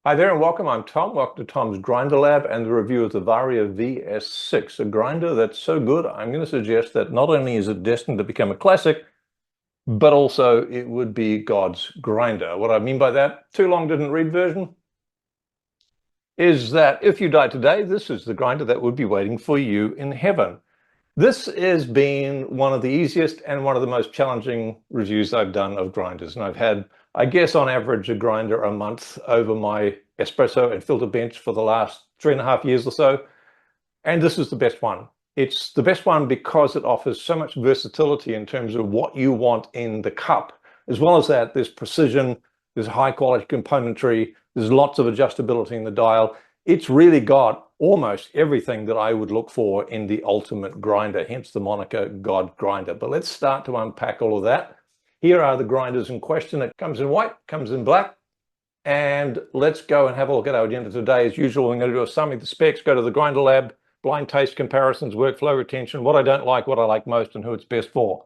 Hi there and welcome. I'm Tom. Welcome to Tom's Grinder Lab and the review of the Varia VS6, a grinder that's so good, I'm going to suggest that not only is it destined to become a classic, but also it would be God's grinder. What I mean by that, too long didn't read version, is that if you die today, this is the grinder that would be waiting for you in heaven. This has been one of the easiest and one of the most challenging reviews I've done of grinders. And I've had, I guess, on average, a grinder a month over my espresso and filter bench for the last 3.5 years or so. And this is the best one. It's the best one because it offers so much versatility in terms of what you want in the cup. As well as that, there's precision, there's high quality componentry, there's lots of adjustability in the dial. It's really got almost everything that I would look for in the ultimate grinder, hence the moniker God Grinder. But let's start to unpack all of that. Here are the grinders in question. It comes in white, comes in black. And let's go and have a look at our agenda today. As usual, we're going to do a summary of the specs, go to the Grinder Lab, blind taste comparisons, workflow retention, what I don't like, what I like most, and who it's best for.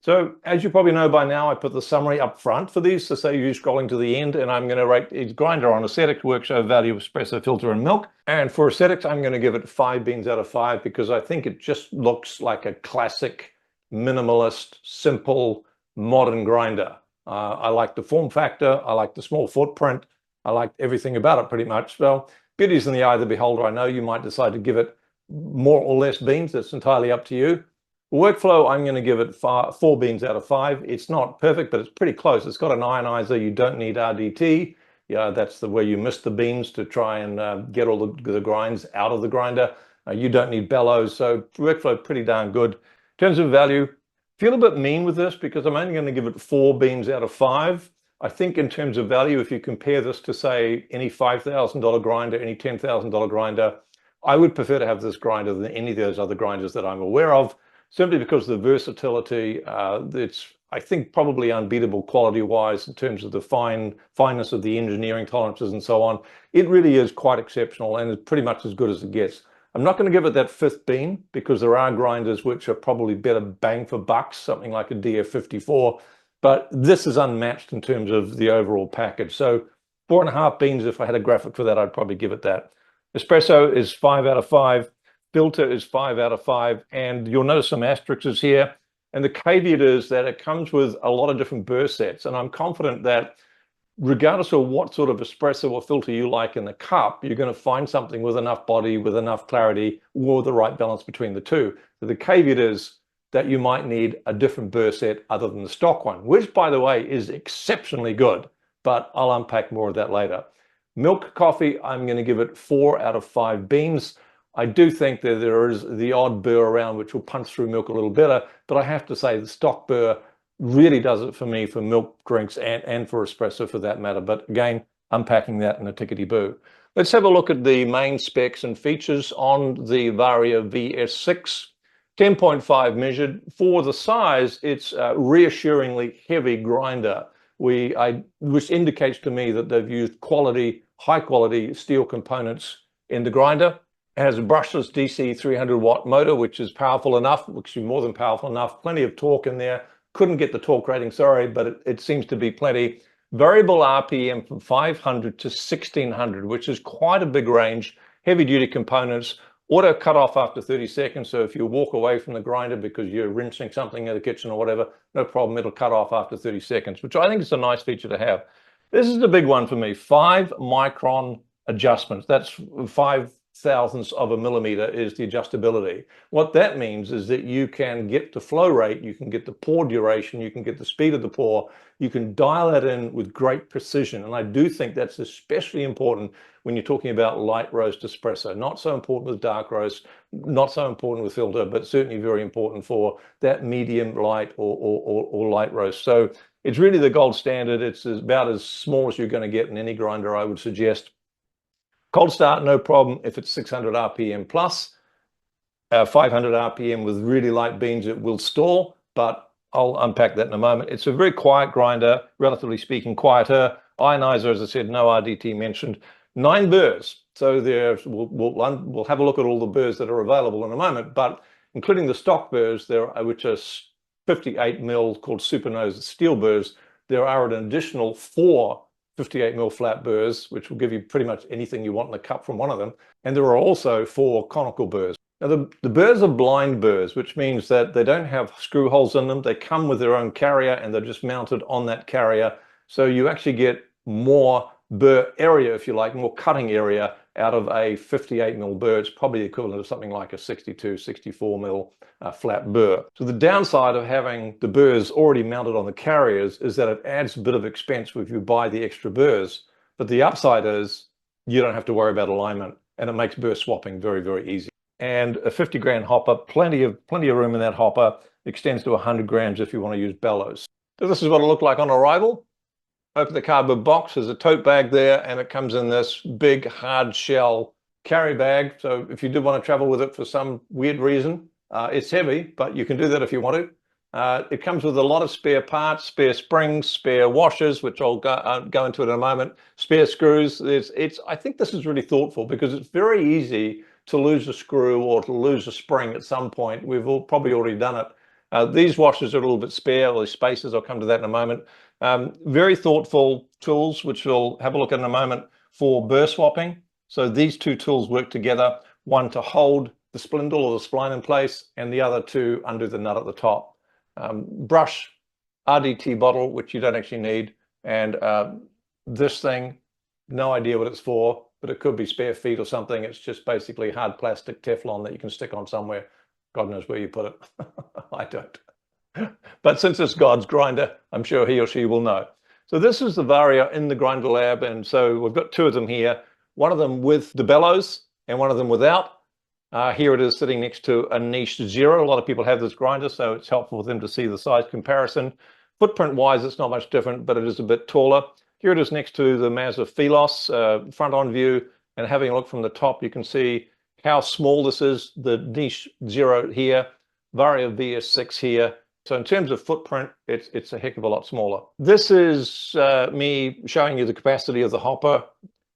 So as you probably know by now, I put the summary up front for these to save you scrolling to the end, and I'm going to rate each grinder on aesthetics, workflow, value, espresso, filter, and milk. And for aesthetics, I'm going to give it 5 beans out of 5 because I think it just looks like a classic, minimalist, simple, modern grinder. I like the form factor, I like the small footprint, I like everything about it pretty much. Well, beauty's in the eye of the beholder. I know you might decide to give it more or less beans. That's entirely up to you. Workflow, I'm going to give it 4 beans out of 5. It's not perfect, but it's pretty close. It's got an ionizer. You don't need RDT. Yeah, that's the way you miss the beans to try and get all the grinds out of the grinder. You don't need bellows, so workflow pretty darn good. In terms of value, feel a bit mean with this because I'm only going to give it 4 beans out of 5. I think in terms of value, if you compare this to, say, any $5,000 grinder, any $10,000 grinder, I would prefer to have this grinder than any of those other grinders that I'm aware of, simply because of the versatility. It's, I think, probably unbeatable quality-wise in terms of the fineness of the engineering tolerances and so on. It really is quite exceptional and it's pretty much as good as it gets. I'm not going to give it that 5th bean because there are grinders which are probably better bang for bucks, something like a DF54, but this is unmatched in terms of the overall package. So 4.5 beans, if I had a graphic for that, I'd probably give it that. Espresso is 5 out of 5. Filter is 5 out of 5. And you'll notice some asterisks here. And the caveat is that it comes with a lot of different burr sets. And I'm confident that regardless of what sort of espresso or filter you like in the cup, you're going to find something with enough body, with enough clarity, or the right balance between the two. So the caveat is that you might need a different burr set other than the stock one, which, by the way, is exceptionally good, but I'll unpack more of that later. Milk coffee, I'm going to give it 4 out of 5 beans. I do think that there is the odd burr around which will punch through milk a little better, but I have to say the stock burr really does it for me for milk drinks and for espresso for that matter. But again, unpacking that in a tickety-boo. Let's have a look at the main specs and features on the Varia VS6. 10.5 measured. For the size, it's a reassuringly heavy grinder, which indicates to me that they've used high quality steel components in the grinder. It has a brushless DC 300 watt motor, which is powerful enough, which is more than powerful enough. Plenty of torque in there. Couldn't get the torque rating, sorry, but it seems to be plenty. Variable RPM from 500 to 1600, which is quite a big range. Heavy duty components. Auto cut off after 30 seconds. So if you walk away from the grinder because you're rinsing something in the kitchen or whatever, no problem. It'll cut off after 30 seconds, which I think is a nice feature to have. This is the big one for me. 5 micron adjustments. That's 5 thousandths of a millimeter is the adjustability. What that means is that you can get the flow rate, you can get the pour duration, you can get the speed of the pour, you can dial that in with great precision. And I do think that's especially important when you're talking about light roast espresso. Not so important with dark roast, not so important with filter, but certainly very important for that medium light or light roast. So it's really the gold standard. It's about as small as you're going to get in any grinder, I would suggest. Cold start, no problem if it's 600 RPM plus. 500 RPM with really light beans, it will stall, but I'll unpack that in a moment. It's a very quiet grinder, relatively speaking, quieter. Ionizer, as I said, no RDT mentioned. 9 burrs. So we'll have a look at all the burrs that are available in a moment, but including the stock burrs, which are 58 mil called Supernova steel burrs, there are an additional 4 58mm flat burrs, which will give you pretty much anything you want in the cup from one of them. And there are also 4 conical burrs. Now the burrs are blind burrs, which means that they don't have screw holes in them. They come with their own carrier and they're just mounted on that carrier. So you actually get more burr area, if you like, more cutting area out of a 58mm burr. It's probably the equivalent of something like a 62, 64mm flat burr. So the downside of having the burrs already mounted on the carriers is that it adds a bit of expense if you buy the extra burrs. But the upside is you don't have to worry about alignment, and it makes burr swapping very, very easy. And a 50 grand hopper, plenty of room in that hopper. Extends to 100 grams if you want to use bellows. So this is what it looked like on arrival. Open the cardboard box, there's a tote bag there, and it comes in this big hard shell carry bag. So if you do want to travel with it for some weird reason, it's heavy, but you can do that if you want to. It comes with a lot of spare parts, spare springs, spare washers, which I'll go into in a moment, spare screws. I think this is really thoughtful because it's very easy to lose a screw or to lose a spring at some point. We've probably already done it. These washers are a little bit spare, or these spacers, I'll come to that in a moment. Very thoughtful tools, which we'll have a look at in a moment, for burr swapping. So these 2 tools work together, one to hold the spindle or the spline in place, and the other to undo the nut at the top. Brush, RDT bottle, which you don't actually need, and this thing, no idea what it's for, but it could be spare feet or something. It's just basically hard plastic Teflon that you can stick on somewhere. God knows where you put it. I don't. But since it's God's grinder, I'm sure he or she will know. So this is the Varia in the grinder lab, and so we've got 2 of them here. One of them with the bellows and one of them without. Here it is sitting next to a niche 0. A lot of people have this grinder, so it's helpful for them to see the size comparison. Footprint-wise, it's not much different, but it is a bit taller. Here it is next to the Mazda Philos front-on view, and having a look from the top, you can see how small this is. The niche 0 here, Varia VS6 here. So in terms of footprint, it's a heck of a lot smaller. This is me showing you the capacity of the hopper,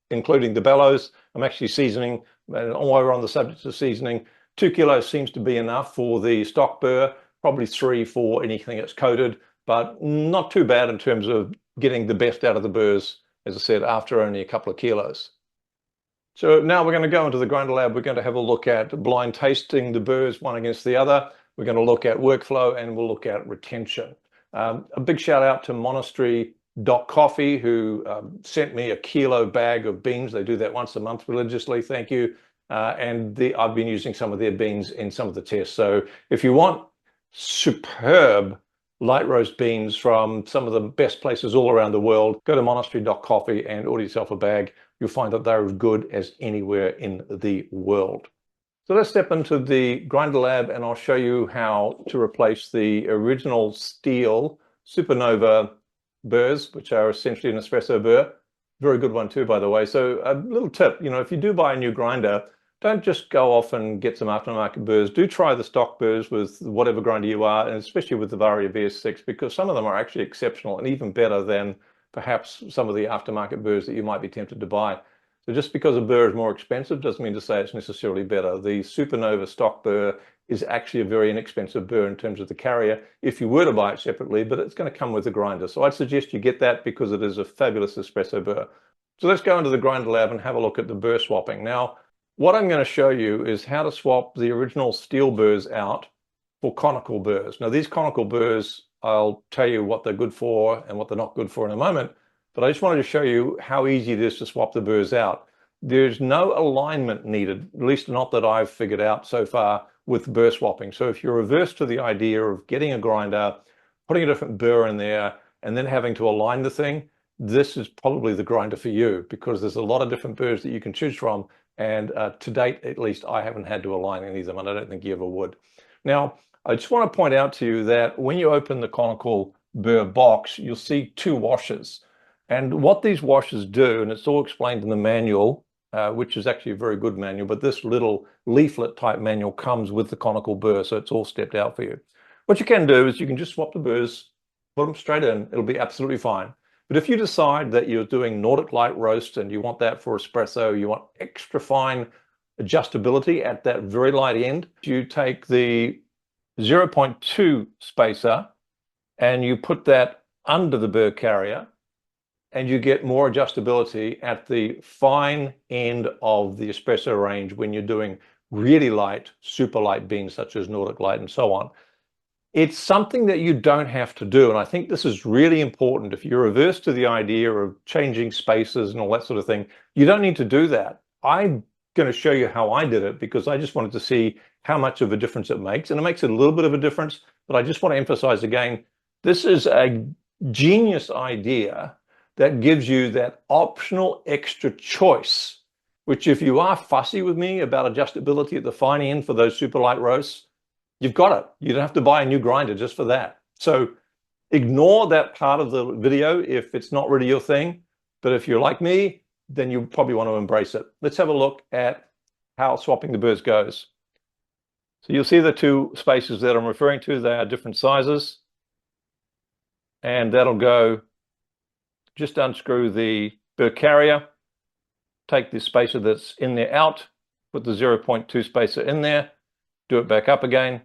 including the bellows. I'm actually seasoning, and while we're on the subject of seasoning, 2 kilos seems to be enough for the stock burr, probably 3 for anything that's coated, but not too bad in terms of getting the best out of the burrs, as I said, after only a couple of kilos. So now we're going to go into the grinder lab. We're going to have a look at blind tasting the burrs one against the other. We're going to look at workflow, and we'll look at retention. A big shout out to Monastery.coffee, who sent me a kilo bag of beans. They do that once a month religiously. Thank you. And I've been using some of their beans in some of the tests. So if you want superb light roast beans from some of the best places all around the world, go to Monastery.coffee and order yourself a bag. You'll find that they're as good as anywhere in the world. So let's step into the grinder lab, and I'll show you how to replace the original steel Supernova burrs, which are essentially an espresso burr. Very good one too, by the way. So a little tip, if you do buy a new grinder, don't just go off and get some aftermarket burrs. Do try the stock burrs with whatever grinder you are, and especially with the Varia VS6, because some of them are actually exceptional and even better than perhaps some of the aftermarket burrs that you might be tempted to buy. So just because a burr is more expensive doesn't mean to say it's necessarily better. The Supernova stock burr is actually a very inexpensive burr in terms of the carrier if you were to buy it separately, but it's going to come with the grinder. So I'd suggest you get that because it is a fabulous espresso burr. So let's go into the grinder lab and have a look at the burr swapping. Now, what I'm going to show you is how to swap the original steel burrs out for conical burrs. Now, these conical burrs, I'll tell you what they're good for and what they're not good for in a moment. But I just wanted to show you how easy it is to swap the burrs out. There's no alignment needed, at least not that I've figured out so far with burr swapping. So if you're averse to the idea of getting a grinder, putting a different burr in there, and then having to align the thing, this is probably the grinder for you, because there's a lot of different burrs that you can choose from. And to date, at least, I haven't had to align any of them, and I don't think you ever would. Now, I just want to point out to you that when you open the conical burr box, you'll see 2 washers. And what these washers do, and it's all explained in the manual, which is actually a very good manual, but this little leaflet type manual comes with the conical burr, so it's all stepped out for you. What you can do is you can just swap the burrs, put them straight in, it'll be absolutely fine. But if you decide that you're doing Nordic light roast and you want that for espresso, you want extra fine adjustability at that very light end, you take the 0.2 spacer and you put that under the burr carrier, and you get more adjustability at the fine end of the espresso range when you're doing really light, super light beans such as Nordic Light and so on. It's something that you don't have to do, and I think this is really important. If you're averse to the idea of changing spaces and all that sort of thing, you don't need to do that. I'm going to show you how I did it because I just wanted to see how much of a difference it makes, and it makes a little bit of a difference, but I just want to emphasize again, this is a genius idea that gives you that optional extra choice, which if you are fussy with me about adjustability at the fine end for those super light roasts, you've got it. You don't have to buy a new grinder just for that. So ignore that part of the video if it's not really your thing. But if you're like me, then you probably want to embrace it. Let's have a look at how swapping the burrs goes. So you'll see the two spaces that I'm referring to. They are different sizes. And that'll go, just unscrew the burr carrier, take the spacer that's in there out, put the 0.2 spacer in there, do it back up again.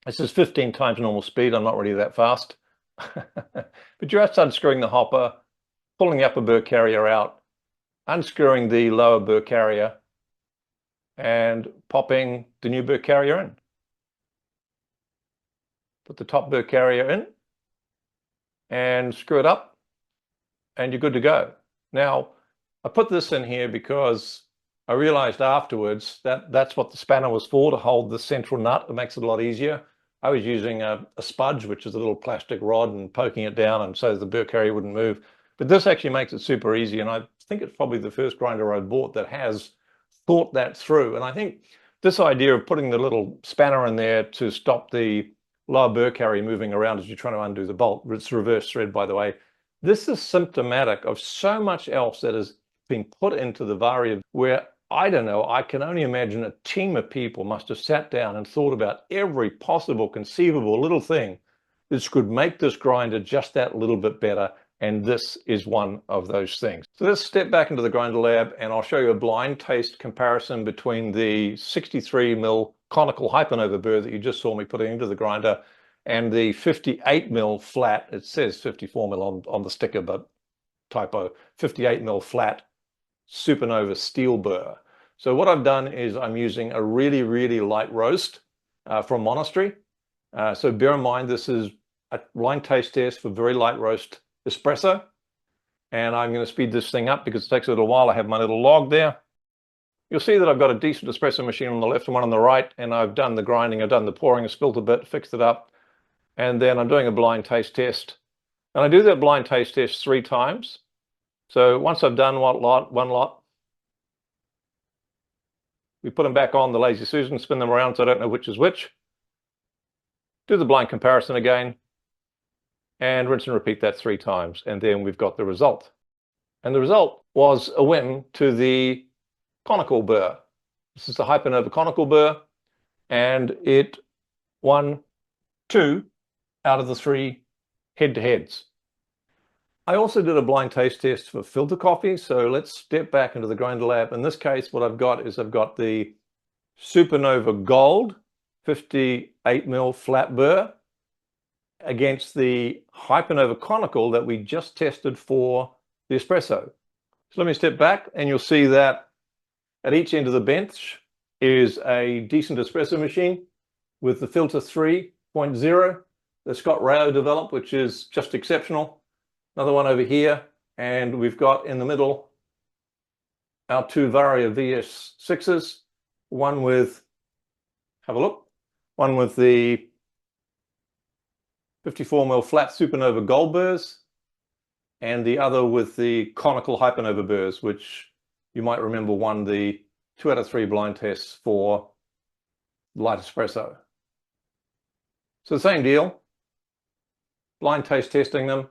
This is 15 times normal speed. I'm not really that fast. But you're just unscrewing the hopper, pulling the upper burr carrier out, unscrewing the lower burr carrier, and popping the new burr carrier in. Put the top burr carrier in and screw it up, and you're good to go. Now, I put this in here because I realized afterwards that that's what the spanner was for, to hold the central nut. It makes it a lot easier. I was using a spudge, which is a little plastic rod, and poking it down and so the burr carrier wouldn't move. But this actually makes it super easy, and I think it's probably the first grinder I bought that has thought that through. And I think this idea of putting the little spanner in there to stop the lower burr carrier moving around as you're trying to undo the bolt, it's reverse thread, by the way, this is symptomatic of so much else that has been put into the Varia, where I don't know, I can only imagine a team of people must have sat down and thought about every possible conceivable little thing that could make this grinder just that little bit better, and this is one of those things. So let's step back into the grinder lab and I'll show you a blind taste comparison between the 63mm conical Hypernova burr that you just saw me putting into the grinder and the 58mm flat. It says 54mm on the sticker, but typo, 58mm flat Supernova steel burr. So what I've done is I'm using a really, really light roast from Monastery. So bear in mind, this is a blind taste test for very light roast espresso. And I'm going to speed this thing up because it takes a little while. I have my little log there. You'll see that I've got a decent espresso machine on the left and one on the right, and I've done the grinding, I've done the pouring, I spilled a bit, fixed it up, and then I'm doing a blind taste test. And I do that blind taste test 3 times. So once I've done one lot, we put them back on the Lazy Susan, spin them around so I don't know which is which. Do the blind comparison again, and rinse and repeat that 3 times, and then we've got the result. And the result was a win to the conical burr. This is the Hypernova conical burr, and it won 2 out of the 3 head-to-heads. I also did a blind taste test for filter coffee, so let's step back into the grinder lab. In this case, what I've got is I've got the Supernova Gold 58mm flat burr against the Hypernova conical that we just tested for the espresso. So let me step back and you'll see that at each end of the bench is a decent espresso machine with the filter 3.0 that Scott Rao developed, which is just exceptional. Another one over here, and we've got in the middle our 2 Varia VS6s, one with, have a look, one with the 54mm flat Supernova Gold burrs, and the other with the conical Hypernova burrs, which you might remember won the 2 out of 3 blind tests for light espresso. So the same deal, blind taste testing them,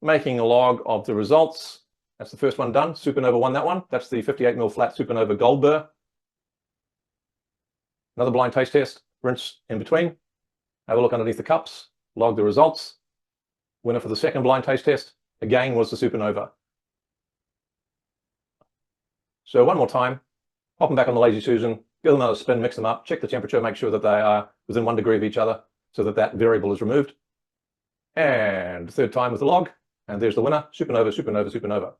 making a log of the results. That's the first one done. Supernova won that one. That's the 58mm flat Supernova Gold burr. Another blind taste test, rinse in between. Have a look underneath the cups, log the results. Winner for the second blind taste test, again, was the Supernova. So one more time, pop them back on the Lazy Susan, give them another spin, mix them up, check the temperature, make sure that they are within 1 degree of each other so that that variable is removed. And third time with the log, And there's the winner, Supernova, Supernova, Supernova.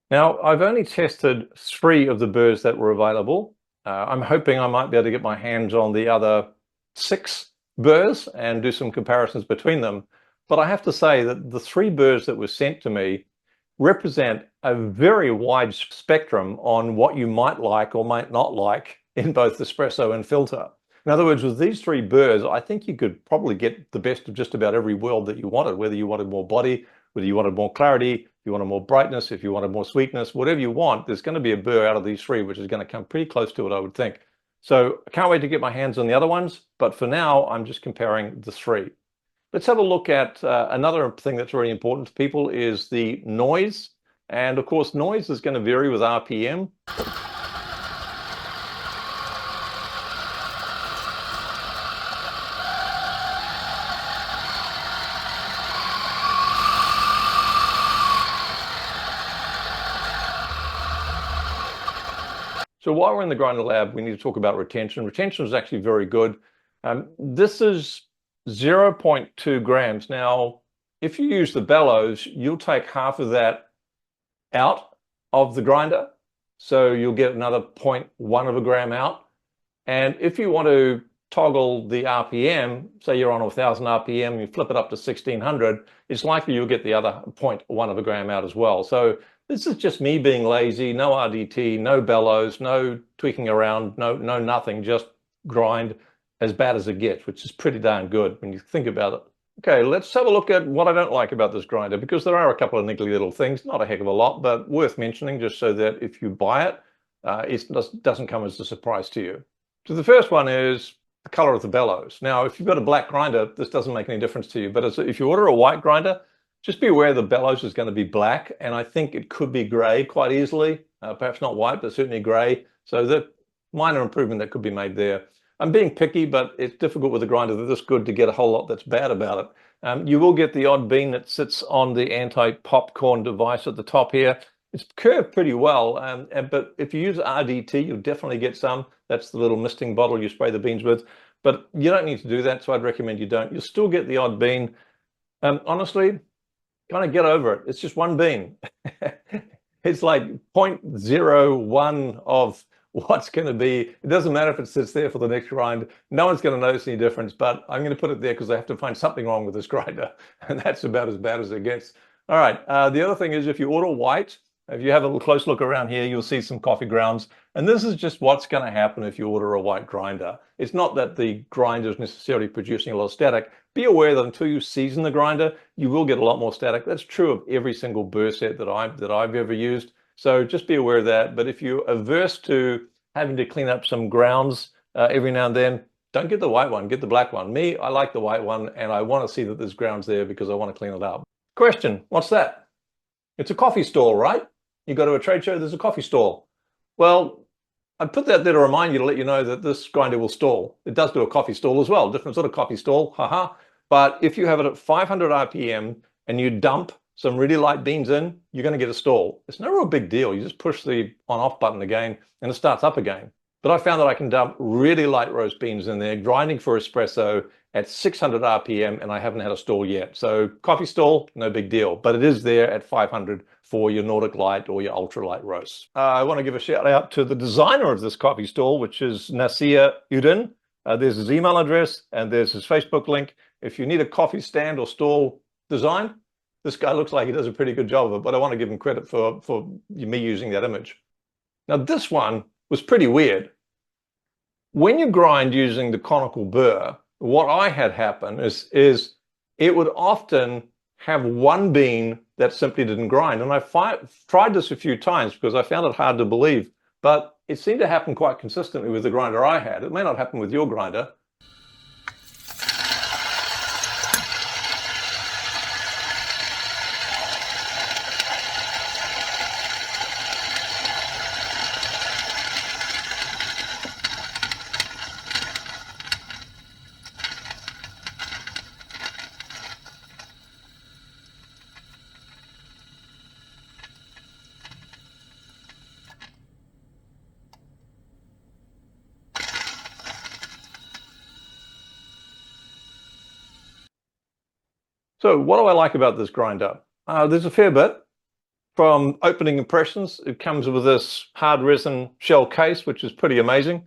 Now, I've only tested 3 of the burrs that were available. I'm hoping I might be able to get my hands on the other 6 burrs and do some comparisons between them. But I have to say that the 3 burrs that were sent to me represent a very wide spectrum on what you might like or might not like in both espresso and filter. In other words, with these 3 burrs, I think you could probably get the best of just about every world that you wanted, whether you wanted more body, whether you wanted more clarity, if you wanted more brightness, if you wanted more sweetness, whatever you want, there's going to be a burr out of these 3, which is going to come pretty close to it, I would think. So I can't wait to get my hands on the other ones, but for now, I'm just comparing the 3. Let's have a look at another thing that's really important to people is the noise. And of course, noise is going to vary with RPM. So while we're in the grinder lab, we need to talk about retention. Retention is actually very good. This is 0.2 grams. Now, if you use the bellows, you'll take half of that out of the grinder. So you'll get another 0.1 of a gram out. And if you want to toggle the RPM, say you're on 1000 RPM, you flip it up to 1600, it's likely you'll get the other 0.1 of a gram out as well. So this is just me being lazy, no RDT, no bellows, no tweaking around, no nothing, just grind as bad as it gets, which is pretty darn good when you think about it. Okay, let's have a look at what I don't like about this grinder, because there are a couple of niggly little things, not a heck of a lot, but worth mentioning just so that if you buy it, it doesn't come as a surprise to you. So the first one is the color of the bellows. Now, if you've got a black grinder, this doesn't make any difference to you, but if you order a white grinder, just be aware the bellows is going to be black, and I think it could be gray quite easily, perhaps not white, but certainly gray. So the minor improvement that could be made there. I'm being picky, but it's difficult with a grinder that's this good to get a whole lot that's bad about it. You will get the odd bean that sits on the anti-popcorn device at the top here. It's curved pretty well, but if you use RDT, you'll definitely get some. That's the little misting bottle you spray the beans with, but you don't need to do that, so I'd recommend you don't. You'll still get the odd bean. Honestly, kind of get over it. It's just one bean. It's like 0.01 of what's going to be. It doesn't matter if it sits there for the next grind. No one's going to notice any difference, but I'm going to put it there because I have to find something wrong with this grinder, and that's about as bad as it gets. All right. The other thing is if you order white, if you have a close look around here, you'll see some coffee grounds. And this is just what's going to happen if you order a white grinder. It's not that the grinder is necessarily producing a lot of static. Be aware that until you season the grinder, you will get a lot more static. That's true of every single burr set that I've ever used. So just be aware of that. But if you're averse to having to clean up some grounds every now and then, don't get the white one, get the black one. Me, I like the white one, and I want to see that there's grounds there because I want to clean it up. Question, what's that? It's a coffee stall, right? You go to a trade show, there's a coffee stall. Well, I put that there to remind you, to let you know that this grinder will stall. It does do a coffee stall as well, different sort of coffee stall, haha. But if you have it at 500 RPM and you dump some really light beans in, you're going to get a stall. It's no real big deal. You just push the on-off button again and it starts up again. But I found that I can dump really light roast beans in there, grinding for espresso at 600 RPM, and I haven't had a stall yet. So coffee stall, no big deal, but it is there at 500 for your Nordic Light or your ultra light roasts. I want to give a shout out to the designer of this coffee stall, which is Nasir Udin. There's his email address and there's his Facebook link. If you need a coffee stand or stall design, this guy looks like he does a pretty good job of it, but I want to give him credit for me using that image. Now this one was pretty weird. When you grind using the conical burr, what I had happen is it would often have one bean that simply didn't grind. And I've tried this a few times because I found it hard to believe, but it seemed to happen quite consistently with the grinder I had. It may not happen with your grinder. So what do I like about this grinder? There's a fair bit. From opening impressions, it comes with this hard resin shell case, which is pretty amazing,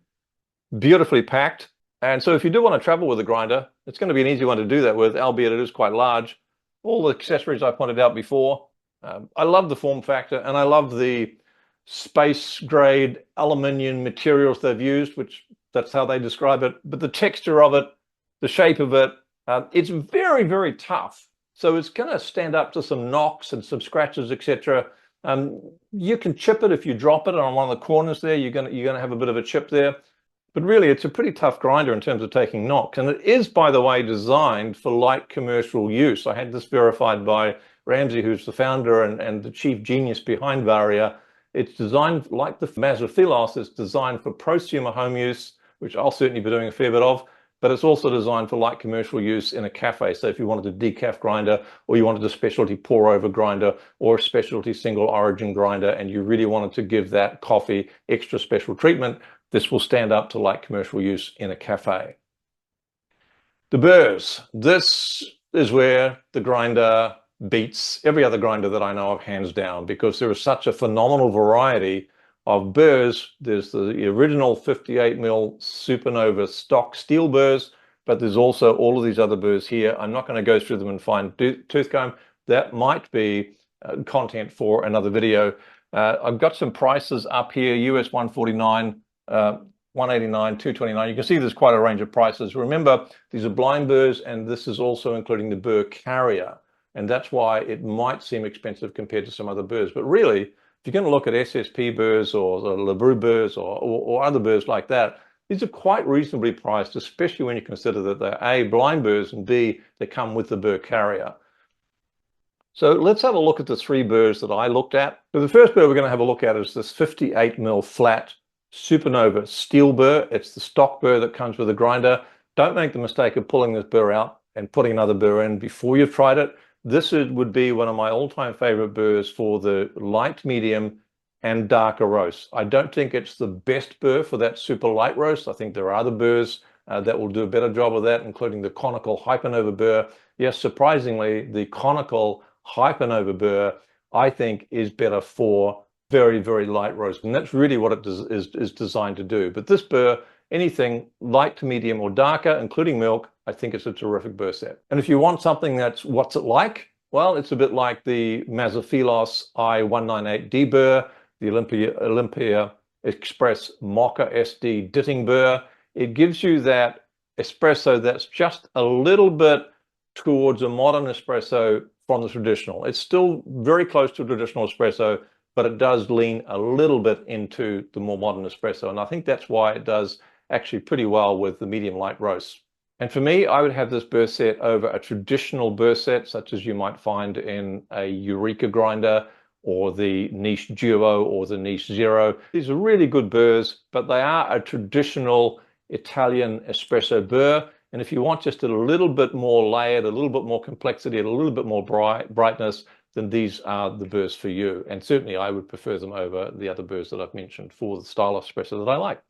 beautifully packed. And so if you do want to travel with a grinder, it's going to be an easy one to do that with, albeit it is quite large. All the accessories I pointed out before. I love the form factor, and I love the space grade aluminium materials they've used, which that's how they describe it. But the texture of it, the shape of it, it's very, very tough. So it's going to stand up to some knocks and some scratches, etc. You can chip it if you drop it on one of the corners there. You're going to have a bit of a chip there. But really, it's a pretty tough grinder in terms of taking knocks. And it is, by the way, designed for light commercial use. I had this verified by Ramsey, who's the founder and the chief genius behind Varia. It's designed, like the Mazophilos, it's designed for prosumer home use, which I'll certainly be doing a fair bit of, but it's also designed for light commercial use in a cafe. So if you wanted a decaf grinder, or you wanted a specialty pour over grinder, or a specialty single origin grinder, and you really wanted to give that coffee extra special treatment, this will stand up to light commercial use in a cafe. The burrs. This is where the grinder beats every other grinder that I know of, hands down, because there is such a phenomenal variety of burrs. There's the original 58mm Supernova stock steel burrs, but there's also all of these other burrs here. I'm not going to go through them and find tooth comb. That might be content for another video. I've got some prices up here, US 149, 189, 229. You can see there's quite a range of prices. Remember, these are blind burrs, and this is also including the burr carrier. And that's why it might seem expensive compared to some other burrs. But really, if you're going to look at SSP burrs or the LeBru burrs or other burrs like that, these are quite reasonably priced, especially when you consider that they're A, blind burrs, and B, they come with the burr carrier. So let's have a look at the three burrs that I looked at. So the first burr we're going to have a look at is this 58mm flat Supernova steel burr. It's the stock burr that comes with a grinder. Don't make the mistake of pulling this burr out and putting another burr in before you've tried it. This would be one of my all-time favorite burrs for the light, medium, and darker roast. I don't think it's the best burr for that super light roast. I think there are other burrs that will do a better job of that, including the conical Hypernova burr. Yes, surprisingly, the conical Hypernova burr, I think, is better for very, very light roast, and that's really what it is designed to do. But this burr, anything light to medium or darker, including milk, I think it's a terrific burr set. And if you want something that's what's it like, well, it's a bit like the Mazophilos I198D burr, the Olympia Express Mocha SD Ditting burr. It gives you that espresso that's just a little bit towards a modern espresso from the traditional. It's still very close to a traditional espresso, but it does lean a little bit into the more modern espresso. And I think that's why it does actually pretty well with the medium light roasts. And for me, I would have this burr set over a traditional burr set, such as you might find in a Eureka grinder or the Niche Duo or the Niche Zero. These are really good burrs, but they are a traditional Italian espresso burr. And if you want just a little bit more layered, a little bit more complexity, and a little bit more brightness, then these are the burrs for you. And certainly I would prefer them over the other burrs that I've mentioned for the style of espresso that I like.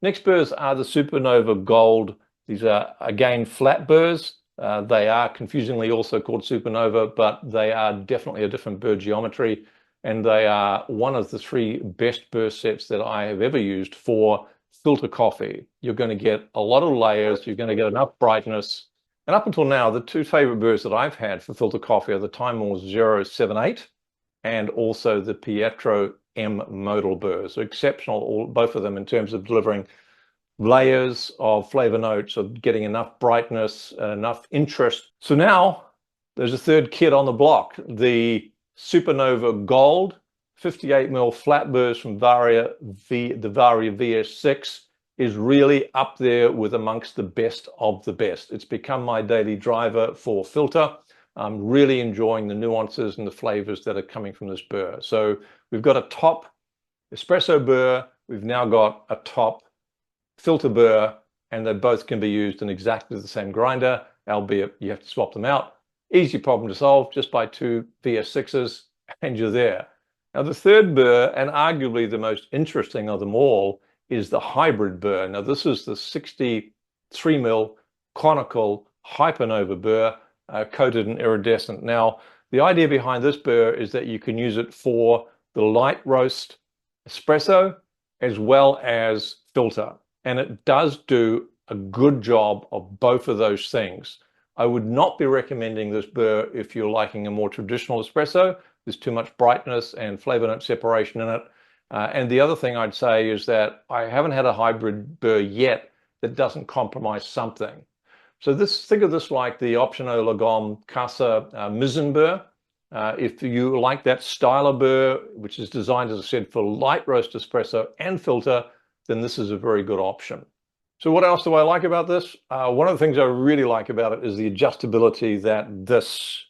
Next burrs are the Supernova Gold. These are, again, flat burrs. They are confusingly also called Supernova, but they are definitely a different burr geometry. And they are one of the three best burr sets that I have ever used for filter coffee. You're going to get a lot of layers. You're going to get enough brightness. And up until now, the two favorite burrs that I've had for filter coffee are the Time Wars 078 and also the Pietro M modal burrs. So exceptional, both of them, in terms of delivering layers of flavor notes, of getting enough brightness, enough interest. So now there's a third kid on the block, the Supernova Gold 58mm flat burrs from Varia. The Varia VS6 is really up there with amongst the best of the best. It's become my daily driver for filter. I'm really enjoying the nuances and the flavors that are coming from this burr. So we've got a top espresso burr, we've now got a top filter burr, and they both can be used in exactly the same grinder, albeit you have to swap them out. Easy problem to solve, just buy two VS6s and you're there. Now the third burr, and arguably the most interesting of them all, is the hybrid burr. Now this is the 63mm conical Hypernova burr, coated in iridescent. Now The idea behind this burr is that you can use it for the light roast espresso as well as filter. And it does do a good job of both of those things. I would not be recommending this burr if you're liking a more traditional espresso. There's too much brightness and flavor note separation in it. And the other thing I'd say is that I haven't had a hybrid burr yet that doesn't compromise something. So think of this like the Optiono Lagom Casa Mizzen burr. If you like that style of burr, which is designed, as I said, for light roast espresso and filter, then this is a very good option. So what else do I like about this? One of the things I really like about it is the adjustability that this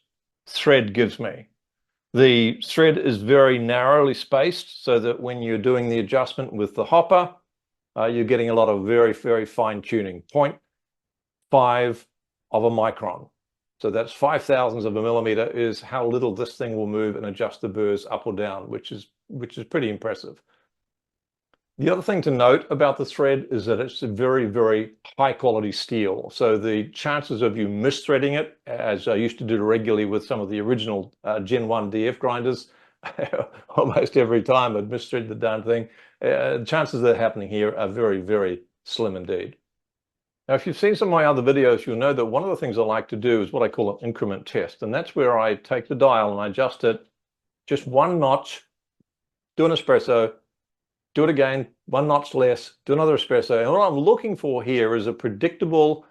thread gives me. The thread is very narrowly spaced so that when you're doing the adjustment with the hopper, you're getting a lot of very, very fine tuning. 0.5 of a micron. So that's 0.005 of a millimeter is how little this thing will move and adjust the burrs up or down, which is pretty impressive. The other thing to note about the thread is that it's a very, very high quality steel. So the chances of you misthreading it, as I used to do regularly with some of the original Gen 1 DF grinders, almost every time I'd misthread the darn thing, chances of that happening here are very, very slim indeed. Now, if you've seen some of my other videos, you'll know that one of the things I like to do is what I call an increment test. And that's where I take the dial and I adjust it just one notch, do an espresso, do it again, one notch less, do another espresso. And what I'm looking for here is a predictable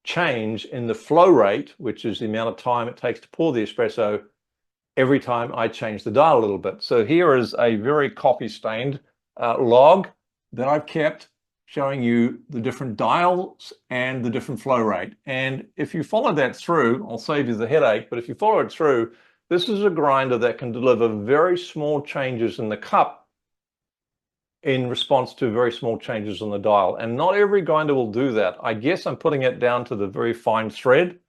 change in the flow rate, which is the amount of time it takes to pour the espresso every time I change the dial a little bit. So here is a very coffee-stained log that I've kept showing you the different dials and the different flow rate. And if you follow that through, I'll save you the headache, but if you follow it through, this is a grinder that can deliver very small changes in the cup in response to very small changes on the dial. And not every grinder will do that. I guess I'm putting it down to the very fine thread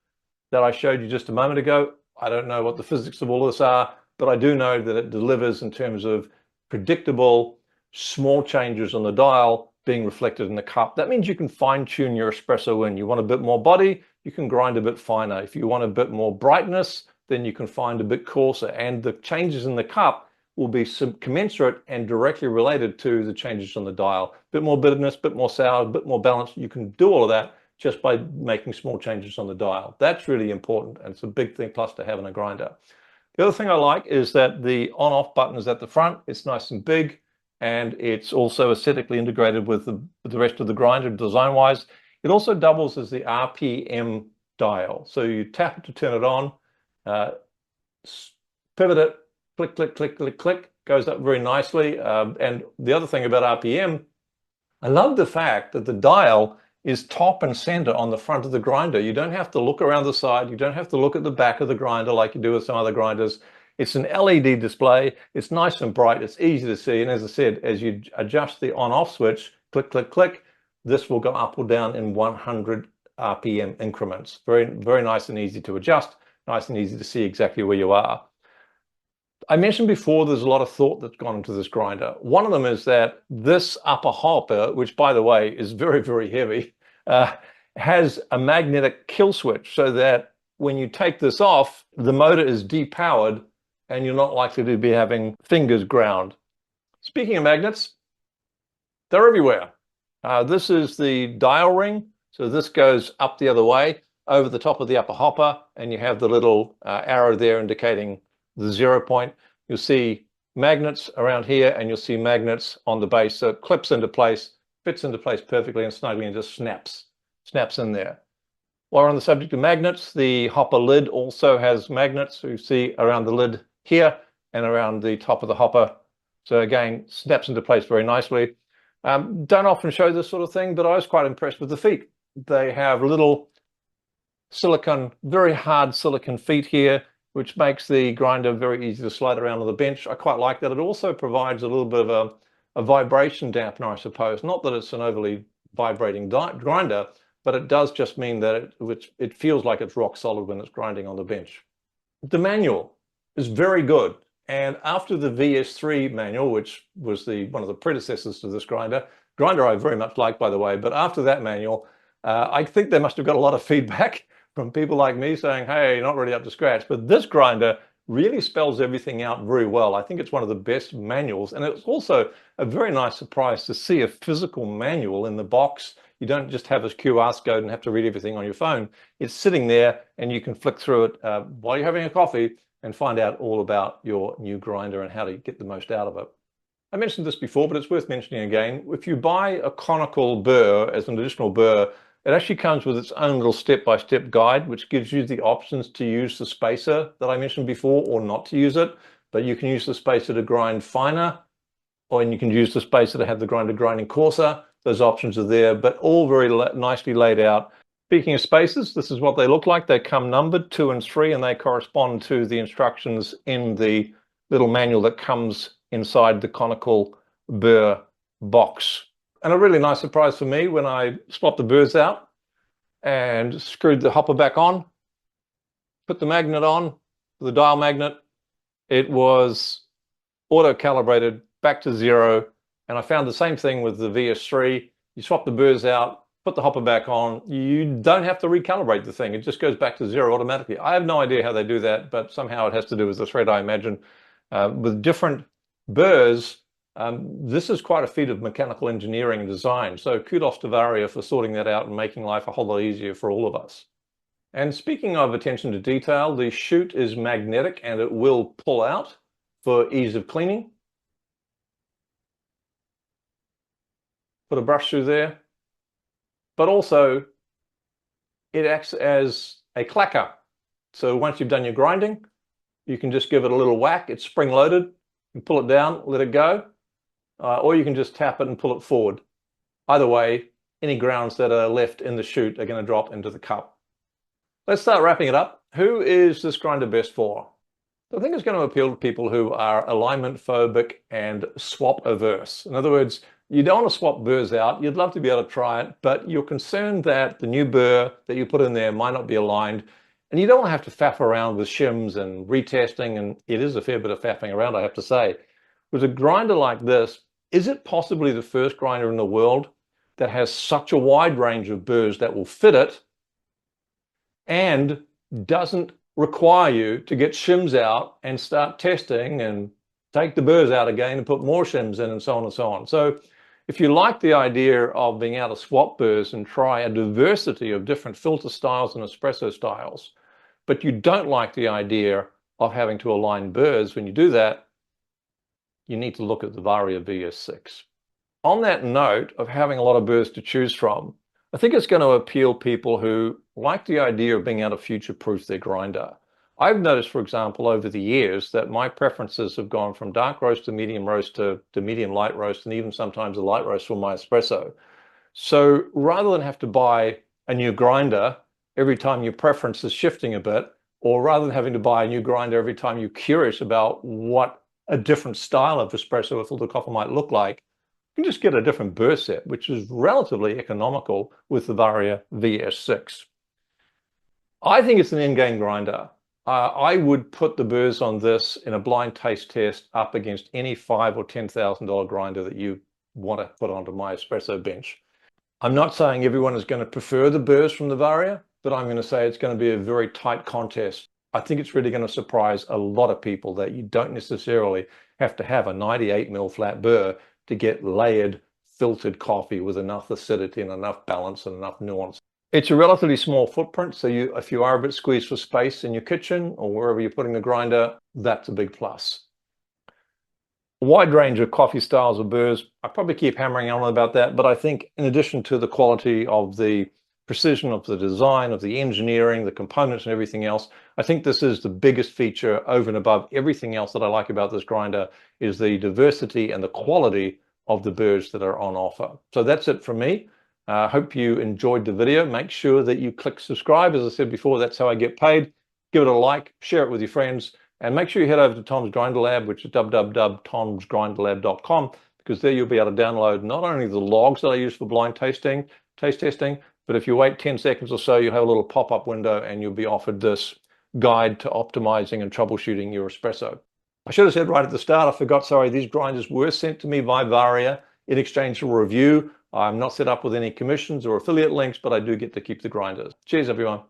that I showed you just a moment ago. I don't know what the physics of all this are, but I do know that it delivers in terms of predictable small changes on the dial being reflected in the cup. That means you can fine tune your espresso in. You want a bit more body, you can grind a bit finer. If you want a bit more brightness, then you can find a bit coarser. And the changes in the cup will be commensurate and directly related to the changes on the dial. A bit more bitterness, a bit more sour, a bit more balance. You can do all of that just by making small changes on the dial. That's really important, and it's a big thing plus to have in a grinder. The other thing I like is that the on-off button is at the front. It's nice and big, and it's also aesthetically integrated with the rest of the grinder design-wise. It also doubles as the RPM dial. So you tap it to turn it on, pivot it, click, click, click, click, click, goes up very nicely. And the other thing about RPM, I love the fact that the dial is top and center on the front of the grinder. You don't have to look around the side. You don't have to look at the back of the grinder like you do with some other grinders. It's an LED display. It's nice and bright. It's easy to see. And as I said, as you adjust the on-off switch, click, click, click, this will go up or down in 100 RPM increments. Very, very nice and easy to adjust. Nice and easy to see exactly where you are. I mentioned before there's a lot of thought that's gone into this grinder. One of them is that this upper hopper, which by the way is very, very heavy, has a magnetic kill switch so that when you take this off, the motor is depowered and you're not likely to be having fingers ground. Speaking of magnets, they're everywhere. This is the dial ring. So this goes up the other way over the top of the upper hopper, and you have the little arrow there indicating the 0 point. You'll see magnets around here, and you'll see magnets on the base. So it clips into place, fits into place perfectly and snugly, and just snaps in there. While we're on the subject of magnets, the hopper lid also has magnets. So you see around the lid here and around the top of the hopper. So again, snaps into place very nicely. Don't often show this sort of thing, but I was quite impressed with the feet. They have little silicone, very hard silicone feet here, which makes the grinder very easy to slide around on the bench. I quite like that. It also provides a little bit of a vibration dampener, I suppose. Not that it's an overly vibrating grinder, but it does just mean that it feels like it's rock solid when it's grinding on the bench. The manual is very good. And after the VS3 manual, which was one of the predecessors to this grinder I very much like, by the way, but after that manual, I think they must have got a lot of feedback from people like me saying, hey, you're not really up to scratch. But this grinder really spells everything out very well. I think it's one of the best manuals, and it's also a very nice surprise to see a physical manual in the box. You don't just have this QR code and have to read everything on your phone. It's sitting there and you can flick through it while you're having a coffee and find out all about your new grinder and how to get the most out of it. I mentioned this before, but it's worth mentioning again. If you buy a conical burr as an additional burr, it actually comes with its own little step-by-step guide, which gives you the options to use the spacer that I mentioned before or not to use it. But you can use the spacer to grind finer, or you can use the spacer to have the grinder grinding coarser. Those options are there, but all very nicely laid out. Speaking of spacers, this is what they look like. They come numbered 2 and 3, and they correspond to the instructions in the little manual that comes inside the conical burr box. And a really nice surprise for me when I swapped the burrs out and screwed the hopper back on, put the magnet on, the dial magnet, it was auto-calibrated back to 0. And I found the same thing with the VS3. You swap the burrs out, put the hopper back on, you don't have to recalibrate the thing. It just goes back to 0 automatically. I have no idea how they do that, but somehow it has to do with the thread, I imagine. With different burrs, this is quite a feat of mechanical engineering and design. So kudos to Varia for sorting that out and making life a whole lot easier for all of us. And speaking of attention to detail, the chute is magnetic and it will pull out for ease of cleaning. Put a brush through there, but also it acts as a clacker. So once you've done your grinding, you can just give it a little whack. It's spring-loaded. You pull it down, let it go, or you can just tap it and pull it forward. Either way, any grounds that are left in the chute are going to drop into the cup. Let's start wrapping it up. Who is this grinder best for? I think it's going to appeal to people who are alignment phobic and swap averse. In other words, you don't want to swap burrs out. You'd love to be able to try it, but you're concerned that the new burr that you put in there might not be aligned. And you don't want to have to faff around with shims and retesting, and it is a fair bit of faffing around, I have to say. With a grinder like this, is it possibly the first grinder in the world that has such a wide range of burrs that will fit it and doesn't require you to get shims out and start testing and take the burrs out again and put more shims in and so on and so on. So if you like the idea of being able to swap burrs and try a diversity of different filter styles and espresso styles, but you don't like the idea of having to align burrs when you do that, you need to look at the Varia VS6. On that note of having a lot of burrs to choose from, I think it's going to appeal people who like the idea of being able to future-proof their grinder. I've noticed, for example, over the years that my preferences have gone from dark roast to medium medium light roast, and even sometimes a light roast for my espresso. So rather than have to buy a new grinder every time your preference is shifting a bit, or rather than having to buy a new grinder every time you're curious about what a different style of espresso or filtered coffee might look like, you can just get a different burr set, which is relatively economical with the Varia VS6. I think it's an in-game grinder. I would put the burrs on this in a blind taste test up against any $5,000 or $10,000 grinder that you want to put onto my espresso bench. I'm not saying everyone is going to prefer the burrs from the Varia, but I'm going to say it's going to be a very tight contest. I think it's really going to surprise a lot of people that you don't necessarily have to have a 98mm flat burr to get layered filtered coffee with enough acidity and enough balance and enough nuance. It's a relatively small footprint, so if you are a bit squeezed for space in your kitchen or wherever you're putting the grinder, that's a big plus. A wide range of coffee styles of burrs. I probably keep hammering on about that, but I think in addition to the quality of the precision of the design, of the engineering, the components and everything else, I think this is the biggest feature over and above everything else that I like about this grinder is the diversity and the quality of the burrs that are on offer. So that's it from me. I hope you enjoyed the video. Make sure that you click subscribe. As I said before, that's how I get paid. Give it a like, share it with your friends, and make sure you head over to Tom's Grinder Lab, which is www.tomsgrinderlab.com, because there you'll be able to download not only the logs that I use for blind taste testing, but if you wait 10 seconds or so, you'll have a little pop-up window and you'll be offered this guide to optimizing and troubleshooting your espresso. I should have said right at the start, I forgot, sorry, these grinders were sent to me by Varia in exchange for a review. I'm not set up with any commissions or affiliate links, but I do get to keep the grinders. Cheers, everyone.